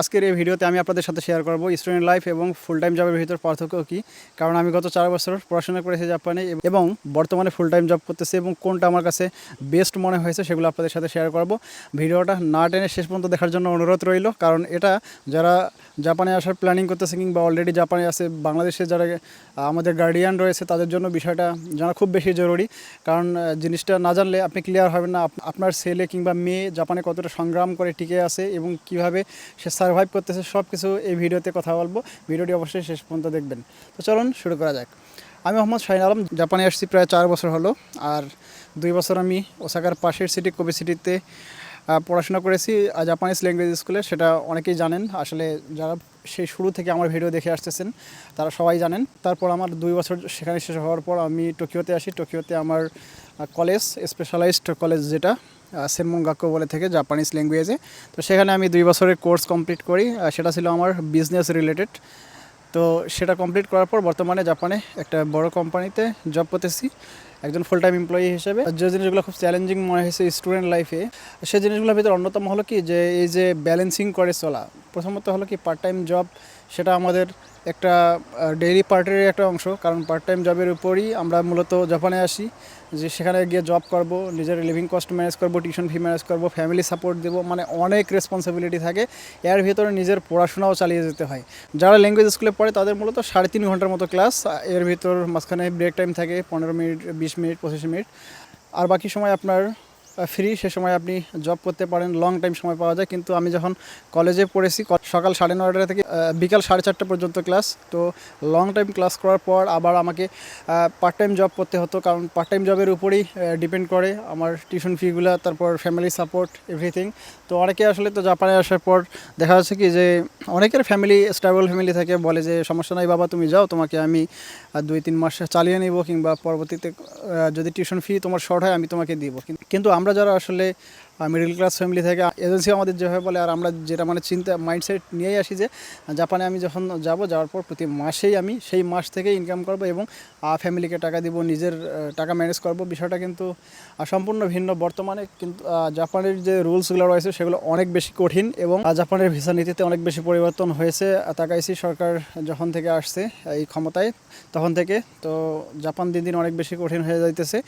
আজকের এই ভিডিওতে আমি আপনাদের সাথে শেয়ার করব স্টুডেন্ট লাইফ এবং ফুল টাইম জবের ভিতর পার্থক্য কী। কারণ আমি গত 4 বছর পড়াশোনা করেছি জাপানে এবং বর্তমানে ফুল টাইম জব করতেছি এবং কোনটা আমার কাছে বেস্ট মনে হয়েছে সেগুলো আপনাদের সাথে শেয়ার করব। ভিডিওটা না টেনে শেষ পর্যন্ত দেখার জন্য অনুরোধ রইল, কারণ এটা যারা জাপানে আসার প্ল্যানিং করতেছে কিংবা অলরেডি জাপানে আছে, বাংলাদেশে যারা আমাদের গার্ডিয়ান রয়েছে তাদের জন্য বিষয়টা জানা খুব বেশি জরুরি। কারণ জিনিসটা না জানলে আপনি ক্লিয়ার হবেন না আপনার ছেলে কিংবা মেয়ে জাপানে কতটা সংগ্রাম করে টিকে আছে এবং কিভাবে সে সার্ভাইভ করতেছে, সব কিছু এই ভিডিওতে কথা বলবো। ভিডিওটি অবশ্যই শেষ পর্যন্ত দেখবেন। তো চলুন শুরু করা যাক। আমি মোহাম্মদ শাহিন আলম, জাপানে আসছি প্রায় 4 বছর হলো। আর 2 বছর আমি ওসাকার পাশের সিটি কোবে সিটিতে পড়াশোনা করেছি জাপানিজ ল্যাঙ্গুয়েজ স্কুলে। সেটা অনেকেই জানেন, আসলে যারা সেই শুরু থেকে আমার ভিডিও দেখে আসতেছেন তারা সবাই জানেন। তারপর আমার 2 বছর সেখানে শেষ হওয়ার পর আমি টোকিওতে আসি। টোকিওতে আমার কলেজ, স্পেশালাইজড কলেজ যেটা সেনমনগাক্কো বলে থেকে জাপানিজ ল্যাঙ্গুয়েজে, তো সেখানে আমি 2 বছরের কোর্স কমপ্লিট করি। সেটা ছিল আমার বিজনেস রিলেটেড। তো সেটা কমপ্লিট করার পর বর্তমানে জাপানে একটা বড় কোম্পানিতে জব করতেছি একজন ফুল টাইম এমপ্লয়ি হিসেবে। যে জিনিসগুলো খুব চ্যালেঞ্জিং মনে হয়েছে স্টুডেন্ট লাইফে, সেই জিনিসগুলোর ভিতরে অন্যতম হলো কি যে এই যে ব্যালেন্সিং করে চলা। প্রথমত হলো কি পার্ট টাইম জব, সেটা আমাদের একটা ডেইলি পার্টের একটা অংশ। কারণ পার্ট টাইম জবের উপরই আমরা মূলত জাপানে আসি, যে সেখানে গিয়ে জব করব, নিজের লিভিং কস্ট ম্যানেজ করব, টিউশন ফি ম্যানেজ করব, ফ্যামিলি সাপোর্ট দেবো, মানে অনেক রেসপন্সিবিলিটি থাকে। এর ভিতরে নিজের পড়াশোনাও চালিয়ে যেতে হয়। যারা ল্যাঙ্গুয়েজ স্কুলে পড়ে তাদের মূলত 3.5 ঘন্টার মতো ক্লাস, এর ভিতর মাঝখানে ব্রেক টাইম থাকে 15 মিনিট, 20 মিনিট, 25 মিনিট। আর বাকি সময় আপনার ফ্রি, সে সময় আপনি জব করতে পারেন, লং টাইম সময় পাওয়া যায়। কিন্তু আমি যখন কলেজে পড়েছি সকাল 9:30 থেকে বিকাল 4:30 পর্যন্ত ক্লাস। তো লং টাইম ক্লাস করার পর আবার আমাকে পার্ট টাইম জব করতে হতো, কারণ পার্ট টাইম জবের উপরেই ডিপেন্ড করে আমার টিউশন ফিগুলো, তারপর ফ্যামিলি সাপোর্ট, এভরিথিং। তো অনেকে আসলে তো জাপানে আসার পর দেখা যাচ্ছে কি যে অনেকের ফ্যামিলি স্টেবল ফ্যামিলি থাকে, বলে যে সমস্যা নাই বাবা, তুমি যাও, তোমাকে আমি 2-3 মাস চালিয়ে নিব, কিংবা পরবর্তীতে যদি টিউশন ফি তোমার শর্ট হয় আমি তোমাকে দিব। কিন্তু আমরা যারা আসলে মিডল ক্লাস ফ্যামিলি থেকে, এজেন্সি আমাদের যেভাবে বলে, আর আমরা যেটা মানে চিন্তা মাইন্ডসেট নিয়েই আসি যে জাপানে আমি যখন যাওয়ার পর প্রতি মাসেই আমি সেই মাস থেকে ইনকাম করব এবং ফ্যামিলিকে টাকা দিব, নিজের টাকা ম্যানেজ করব। বিষয়টা কিন্তু সম্পূর্ণ ভিন্ন। বর্তমানে কিন্তু জাপানের যে রুলসগুলো রয়েছে সেগুলো অনেক বেশি কঠিন এবং জাপানের ভিসা নীতিতে অনেক বেশি পরিবর্তন হয়েছে। তাকাইসি সরকার যখন থেকে আসছে এই ক্ষমতায় তখন থেকে, তো জাপান দিন দিন অনেক বেশি কঠিন হয়ে যাইতেছে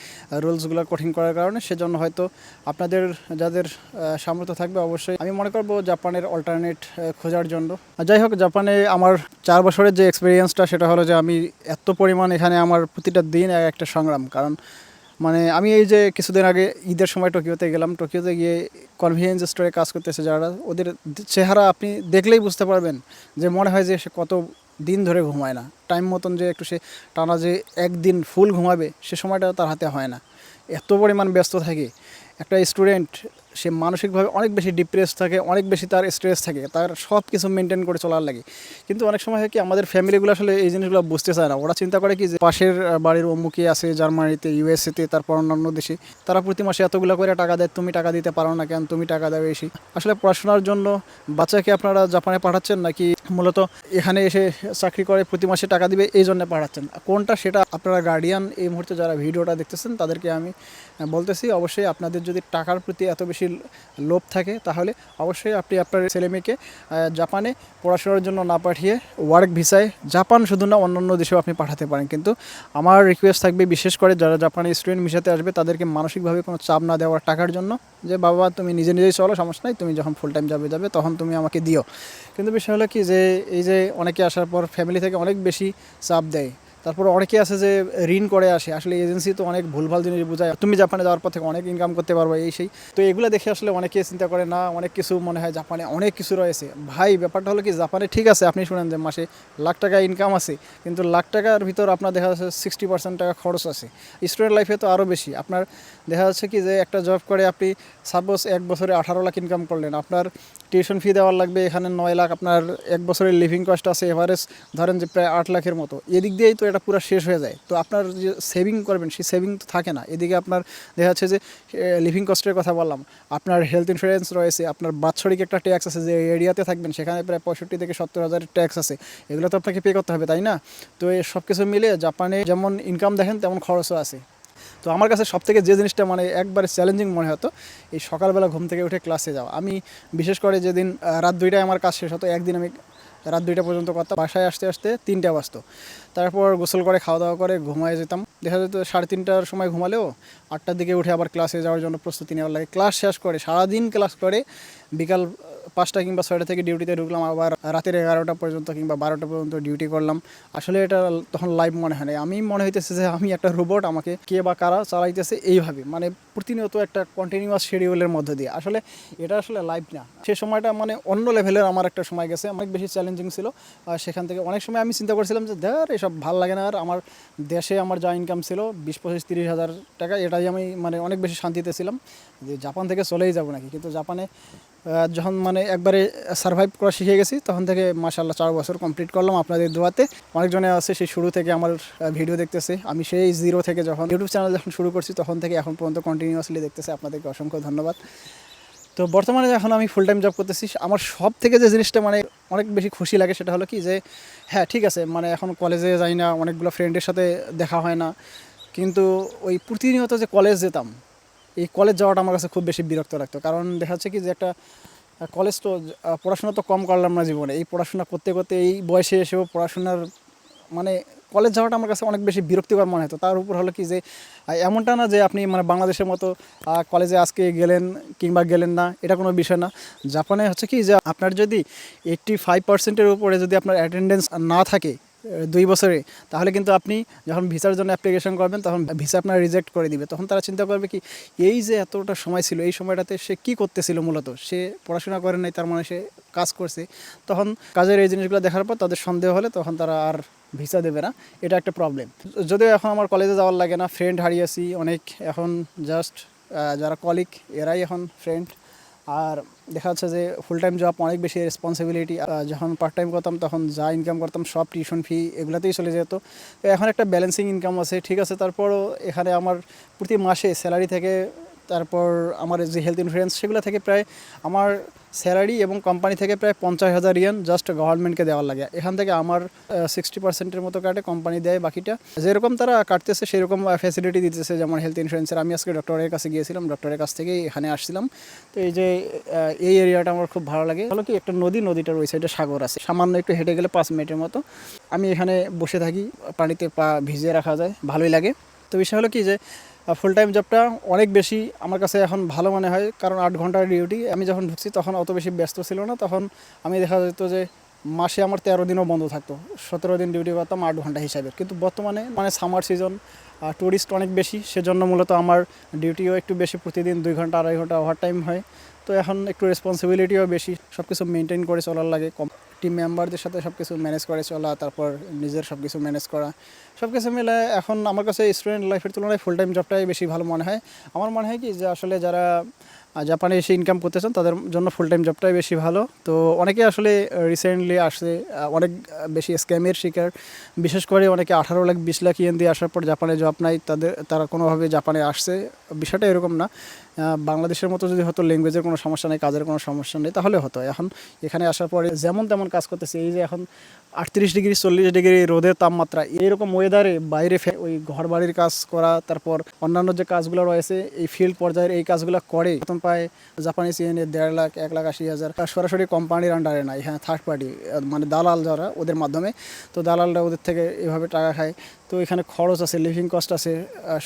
রুলসগুলো কঠিন করার কারণে। সেজন্য হয়তো আপনাদের যাদের সামর্থ্য থাকবে অবশ্যই আমি মনে করব জাপানের অল্টারনেট খোঁজার জন্য। যাই হোক, জাপানে আমার 4 বছরের যে এক্সপিরিয়েন্সটা সেটা হলো যে আমি এত পরিমাণ এখানে আমার প্রতিটা দিন একটা সংগ্রাম। কারণ মানে আমি এই যে কিছুদিন আগে ঈদের সময় টোকিওতে গেলাম, টোকিওতে গিয়ে কনভিনিয়েন্স স্টোরে কাজ করতেছে যারা, ওদের চেহারা আপনি দেখলেই বুঝতে পারবেন যে মনে হয় যে সে কত দিন ধরে ঘুমায় না। টাইম মতন যে একটু সে টানা যে একদিন ফুল ঘুমাবে সে সময়টা তার হাতে হয় না, এত পরিমাণ ব্যস্ত থাকে। একটা স্টুডেন্ট সে মানসিকভাবে অনেক বেশি ডিপ্রেস থাকে, অনেক বেশি তার স্ট্রেস থাকে, তার সব কিছু মেনটেন করে চলার লাগে। কিন্তু অনেক সময় হয় কি আমাদের ফ্যামিলিগুলো আসলে এই জিনিসগুলো বুঝতে চায় না। ওরা চিন্তা করে কি যে পাশের বাড়ির অমুকে আছে জার্মানিতে, ইউএসএতে, তারপর অন্যান্য দেশে, তারা প্রতি মাসে এতগুলো করে টাকা দেয়, তুমি টাকা দিতে পারো না কেন, তুমি টাকা দাও বেশি। আসলে পড়াশোনার জন্য বাচ্চাকে আপনারা জাপানে পাঠাচ্ছেন নাকি মূলত এখানে এসে চাকরি করে প্রতি মাসে টাকা দিবে এই জন্য পাঠাচ্ছেন, কোনটা সেটা আপনারা গার্ডিয়ান এই মুহূর্তে যারা ভিডিওটা দেখতেছেন তাদেরকে আমি বলতেছি। অবশ্যই আপনাদের যদি টাকার প্রতি এত বেশি লোভ থাকে তাহলে অবশ্যই আপনি আপনার ছেলেমেয়েকে জাপানে পড়াশোনার জন্য না পাঠিয়ে ওয়ার্ক ভিসায়, জাপান শুধু না অন্যান্য দেশেও আপনি পাঠাতে পারেন। কিন্তু আমার রিকোয়েস্ট থাকবে বিশেষ করে যারা জাপানে স্টুডেন্ট ভিসাতে আসবে তাদেরকে মানসিকভাবে কোনো চাপ না দেওয়ার টাকার জন্য, যে বাবা তুমি নিজে নিজেই চলো, সমস্যা নাই, তুমি যখন ফুল টাইম যাবে তখন তুমি আমাকে দিও। কিন্তু বিষয় হলো কি যে এই যে অনেকে আসার পর ফ্যামিলি থেকে অনেক বেশি চাপ দেয়। তারপর অনেকে আছে যে ঋণ করে আসে, আসলে এজেন্সি তো অনেক ভুলভাল জিনিস বোঝায়, তুমি জাপানে যাওয়ার পর থেকে অনেক ইনকাম করতে পারবে এই সেই। তো এগুলো দেখে আসলে অনেকে চিন্তা করে না, অনেক কিছু মনে হয় জাপানে অনেক কিছু রয়েছে। ভাই ব্যাপারটা হলো কি, জাপানে ঠিক আছে আপনি শুনেন যে মাসে লাখ টাকা ইনকাম আছে, কিন্তু লাখ টাকার ভিতর আপনার দেখা যাচ্ছে 60% টাকা খরচ আছে। স্টুডেন্ট লাইফে তো আরও বেশি। আপনার দেখা যাচ্ছে কি যে একটা জব করে আপনি সাপোজ 1 বছরে 18 লাখ ইনকাম করলেন, আপনার টিউশন ফি দেওয়ার লাগবে এখানে 9 লাখ, আপনার 1 বছরের লিভিং কস্ট আছে এভারেজ ধরেন যে প্রায় 8 লাখের মতো। এদিক দিয়েই তো এটা পুরো শেষ হয়ে যায়। তো আপনার যে সেভিং করবেন সেই সেভিং তো থাকে না। এদিকে আপনার দেখা যাচ্ছে যে লিভিং কস্টের কথা বললাম, আপনার হেলথ ইন্স্যুরেন্স রয়েছে, আপনার বাৎসরিক একটা ট্যাক্স আছে, যে এরিয়াতে থাকবেন সেখানে প্রায় 65 থেকে 70 হাজার ট্যাক্স আছে, এগুলো তো আপনাকে পে করতে হবে, তাই না? তো এই সব কিছু মিলে জাপানে যেমন ইনকাম দেখেন তেমন খরচও আছে। তো আমার কাছে সবথেকে যে জিনিসটা মানে একবারে চ্যালেঞ্জিং মনে হতো এই সকালবেলা ঘুম থেকে উঠে ক্লাসে যাওয়া। আমি বিশেষ করে যেদিন রাত 2টায় আমার কাজ শেষ হতো, একদিন আমি রাত 2টা পর্যন্ত করতাম, বাসায় আসতে আসতে 3টা বাজতো। তারপর গোসল করে খাওয়া দাওয়া করে ঘুমায় যেতাম। দেখা যেত 3:30টার সময় ঘুমালেও 8টার দিকে উঠে আবার ক্লাসে যাওয়ার জন্য প্রস্তুতি নেওয়ার লাগে। ক্লাস শেষ করে সারাদিন ক্লাস করে বিকাল 5টা কিংবা 6টা থেকে ডিউটিতে ঢুকলাম, আবার রাতের 11টা পর্যন্ত কিংবা 12টা পর্যন্ত ডিউটি করলাম। আসলে এটা তখন লাইভ মনে হয় না, আমি মনে হইতেছে যে আমি একটা রোবট, আমাকে কে বা কারা চালাইতেছে এইভাবে, মানে প্রতিনিয়ত একটা কন্টিনিউয়াস শিডিউলের মধ্যে দিয়ে। আসলে এটা আসলে লাইভ না, সে সময়টা মানে অন্য লেভেলের আমার একটা সময় গেছে, অনেক বেশি চ্যালেঞ্জিং ছিল। আর সেখান থেকে অনেক সময় আমি চিন্তা করছিলাম যে ধর এসব ভালো লাগে না। আর আমার দেশে আমার যা ইনকাম ছিল 20-25-30 হাজার টাকা, এটাই আমি মানে অনেক বেশি শান্তিতে ছিলাম যে জাপান থেকে চলেই যাব নাকি। কিন্তু জাপানে যখন মানে একবারে সার্ভাইভ করা শিখে গেছি, তখন থেকে মাশাআল্লাহ 4 বছর কমপ্লিট করলাম আপনাদের দোয়াতে। অনেকজনে আছে সেই শুরু থেকে আমার ভিডিও দেখতেছে, আমি সেই জিরো থেকে যখন ইউটিউব চ্যানেল যখন শুরু করছি তখন থেকে এখন পর্যন্ত কন্টিনিউয়াসলি দেখতেছে, আপনাদেরকে অসংখ্য ধন্যবাদ। তো বর্তমানে যখন আমি ফুল টাইম জব করতেছি, আমার সব থেকে যে জিনিসটা মানে অনেক বেশি খুশি লাগে সেটা হলো কি যে হ্যাঁ ঠিক আছে, মানে এখন কলেজে যাই না, অনেকগুলো ফ্রেন্ডের সাথে দেখা হয় না, কিন্তু ওই প্রতিনিয়ত যে কলেজ যেতাম, এই কলেজ যাওয়াটা আমার কাছে খুব বেশি বিরক্ত লাগতো। কারণ দেখা যাচ্ছে কি যে একটা কলেজ তো পড়াশোনা তো কম করলাম না জীবনে, এই পড়াশোনা করতে করতে এই বয়সে এসেও পড়াশোনার মানে কলেজ যাওয়াটা আমার কাছে অনেক বেশি বিরক্তিকর মনে হতো। তার উপর হলো কি যে এমনটা না যে আপনি মানে বাংলাদেশের মতো কলেজে আজকে গেলেন কিংবা গেলেন না, এটা কোনো বিষয় না। জাপানে হচ্ছে কি যে আপনার যদি 85%-এর উপরে যদি আপনার অ্যাটেন্ডেন্স না থাকে 2 বছরে, তাহলে কিন্তু আপনি যখন ভিসার জন্য অ্যাপ্লিকেশন করবেন তখন ভিসা আপনার রিজেক্ট করে দিবে। তখন তারা চিন্তা করবে কি এই যে এতটা সময় ছিল, এই সময়টাতে সে কী করতেছিল, মূলত সে পড়াশোনা করে নাই, তার মানে সে কাজ করছে। তখন কাজের এই জিনিসগুলো দেখার পর তাদের সন্দেহ হলে তখন তারা আর ভিসা দেবে না, এটা একটা প্রবলেম। যদিও এখন আমার কলেজে যাওয়ার লাগে না, ফ্রেন্ড হারিয়েছি অনেক, এখন জাস্ট যারা কলিগ এরাই এখন ফ্রেন্ড। আর দেখা যাচ্ছে যে ফুল টাইম জব অনেক বেশি রেসপন্সিবিলিটি। যখন পার্ট টাইম করতাম তখন যা ইনকাম করতাম সব টিউশন ফি এগুলোতেই চলে যেত। তো এখন একটা ব্যালেন্সিং ইনকাম আছে, ঠিক আছে। তারপরও এখানে আমার প্রতি মাসে স্যালারি থেকে, তারপর আমার যে হেলথ ইন্স্যুরেন্স সেগুলো থেকে প্রায় আমার স্যালারি এবং কোম্পানি থেকে প্রায় 50,000 ইয়েন জাস্ট গভর্নমেন্টকে দেওয়ার লাগে। এখান থেকে আমার 60%-এর মতো কাটে, কোম্পানি দেয় বাকিটা। যেরকম তারা কাটতেছে সেরকম ফ্যাসিলিটি দিতেছে, যেমন হেলথ ইন্স্যুরেন্সের। আমি আজকে ডক্টরের কাছে গিয়েছিলাম, ডক্টরের কাছ থেকেই এখানে আসছিলাম। তো এই যে এই এরিয়াটা আমার খুব ভালো লাগে। হলো কি একটা নদীটার ওই সাইডে সাগর আছে, সামান্য একটু হেঁটে গেলে 5 মিনিটের মতো। আমি এখানে বসে থাকি, পানিতে পা ভিজিয়ে রাখা যায়, ভালোই লাগে। তো বিষয় হলো কি যে ফুল টাইম জবটা অনেক বেশি আমার কাছে এখন ভালো মনে হয়, কারণ 8 ঘন্টার ডিউটি। আমি যখন ঢুকছি তখন অত বেশি ব্যস্ত ছিল না, তখন আমি দেখা যেত যে মাসে আমার 13 দিনও বন্ধ থাকতো, 17 দিন ডিউটি করতাম 8 ঘন্টা হিসাবে। কিন্তু বর্তমানে মানে সামার সিজন, টুরিস্ট অনেক বেশি, সেজন্য মূলত আমার ডিউটিও একটু বেশি, প্রতিদিন 2 ঘন্টা 2.5 ঘন্টা ওভার টাইম হয়। তো এখন একটু রেসপন্সিবিলিটিও বেশি, সব কিছু মেনটেন করে চলার লাগে, টিম মেম্বারদের সাথে সব কিছু ম্যানেজ করে চলা, তারপর নিজের সব কিছু ম্যানেজ করা, সব কিছু মিলে এখন আমার কাছে স্টুডেন্ট লাইফের তুলনায় ফুল টাইম জবটাই বেশি ভালো মনে হয়। আমার মনে হয় কি যে আসলে যারা জাপানে এসে ইনকাম করতে চান তাদের জন্য ফুল টাইম জবটাই বেশি ভালো। তো অনেকে আসলে রিসেন্টলি আসছে অনেক বেশি স্ক্যামের শিকার, বিশেষ করে অনেকে 18 লাখ 20 লাখ ইয়েন দিয়ে আসার পর জাপানে জব নাই, তারা কোনোভাবে জাপানে আসছে। বিষয়টা এরকম না, বাংলাদেশের মতো যদি হতো ল্যাঙ্গুয়েজের কোনো সমস্যা নেই, কাজের কোনো সমস্যা নেই, তাহলে হতো। এখন এখানে আসার পরে যেমন তেমন কাজ করতেছে। এই যে এখন 38 ডিগ্রি 40 ডিগ্রি রোদের তাপমাত্রা, এইরকম ওয়েদারে বাইরে ওই ঘর বাড়ির কাজ করা, তারপর অন্যান্য যে কাজগুলো রয়েছে এই ফিল্ড পর্যায়ের এই কাজগুলো করে বেতন পায় জাপানিজ ইয়েনে 1.5 লাখ 1,80,000। সরাসরি কোম্পানির আন্ডারে নাই, হ্যাঁ থার্ড পার্টি মানে দালাল যারা, ওদের মাধ্যমে। তো দালালরা ওদের থেকে এভাবে টাকা খায়। তো এখানে খরচ আছে, লিভিং কস্ট আছে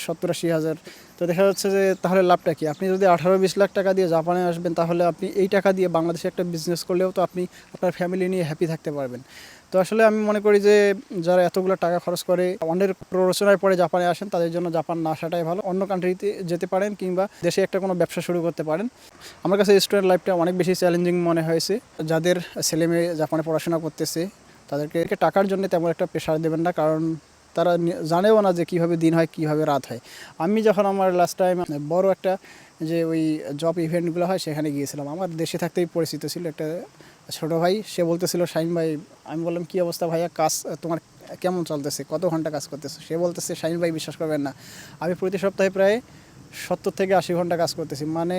70-80 হাজার। তো দেখা যাচ্ছে যে তাহলে লাভটা কি? আপনি যদি 18-20 লাখ টাকা দিয়ে জাপানে আসবেন, তাহলে আপনি এই টাকা দিয়ে বাংলাদেশে একটা বিজনেস করলেও তো আপনি আপনার ফ্যামিলি নিয়ে হ্যাপি থাকতে পারবেন। তো আসলে আমি মনে করি যে যারা এতগুলো টাকা খরচ করে অন্যের প্ররোচনায় পরে জাপানে আসেন, তাদের জন্য জাপান না আসাটাই ভালো। অন্য কান্ট্রিতে যেতে পারেন কিংবা দেশে একটা কোনো ব্যবসা শুরু করতে পারেন। আমার কাছে স্টুডেন্ট লাইফটা অনেক বেশি চ্যালেঞ্জিং মনে হয়েছে। যাদের ছেলে মেয়ে জাপানে পড়াশোনা করতেছে তাদেরকে টাকার জন্য তেমন একটা প্রেশার দেবেন না, কারণ তারা জানেও না যে কীভাবে দিন হয়, কীভাবে রাত হয়। আমি যখন আমার লাস্ট টাইম বড় একটা যে ওই জব ইভেন্টগুলো হয় সেখানে গিয়েছিলাম, আমার দেশে থাকতেই পরিচিত ছিল একটা ছোটো ভাই। সে বলতেছিল শাহিন ভাই, আমি বললাম কী অবস্থা ভাইয়া, কাজ তোমার কেমন চলতেছে, কত ঘন্টা কাজ করতেছে? সে বলতেছে শাহিন ভাই বিশ্বাস করবেন না, আমি প্রতি সপ্তাহে প্রায় 70 থেকে 80 ঘন্টা কাজ করতেছি। মানে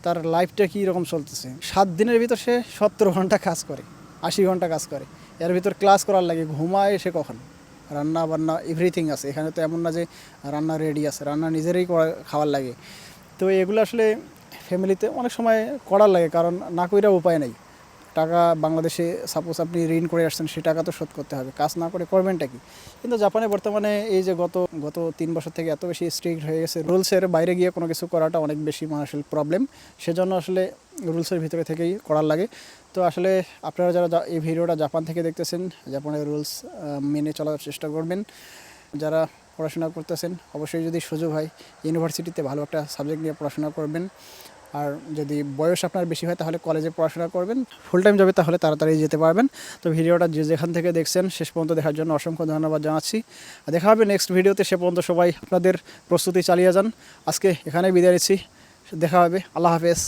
তার লাইফটা কী রকম চলতেছে, 7 দিনের ভিতর সে 70 ঘন্টা কাজ করে, 80 ঘন্টা কাজ করে, এর ভিতর ক্লাস করার লাগে, ঘুমায় সে কখন? রান্না বান্না এভরিথিং আছে এখানে। তো এমন না যে রান্না রেডি আছে, রান্না নিজেরই খাওয়ার লাগে। তো এগুলো আসলে ফ্যামিলিতে অনেক সময় করার লাগে, কারণ না কইরা উপায় নেই। টাকা বাংলাদেশে সাপোজ আপনি ঋণ করে আসছেন, সেই টাকা তো শোধ করতে হবে, কাজ না করে করবেনটা কি। কিন্তু জাপানে বর্তমানে এই যে গত গত 3 বছর থেকে এত বেশি স্ট্রিক্ট হয়ে গেছে, রুলসের বাইরে গিয়ে কোনো কিছু করাটা অনেক বেশি মানুষের প্রবলেম। সেজন্য আসলে রুলসের ভিতরে থেকেই করার লাগে। তো আসলে আপনারা যারা এই ভিডিওটা জাপান থেকে দেখতেছেন, জাপানের রুলস মেনে চলার চেষ্টা করবেন। যারা পড়াশোনা করতেছেন অবশ্যই যদি সুযোগ হয় ইউনিভার্সিটিতে ভালো একটা সাবজেক্ট নিয়ে পড়াশোনা করবেন। আর যদি বয়স আপনার বেশি হয় তাহলে কলেজে পড়াশোনা করবেন। ফুল টাইম জবে তাহলে তাড়াতাড়ি যেতে পারবেন। তো ভিডিওটা যেখান থেকে দেখছেন শেষ পর্যন্ত দেখার জন্য অসংখ্য ধন্যবাদ জানাচ্ছি। দেখা হবে নেক্সট ভিডিওতে। সে পর্যন্ত সবাই আপনাদের প্রস্তুতি চালিয়ে যান। আজকে এখানেই বিদায় নিচ্ছি। দেখা হবে। আল্লাহ হাফেজ।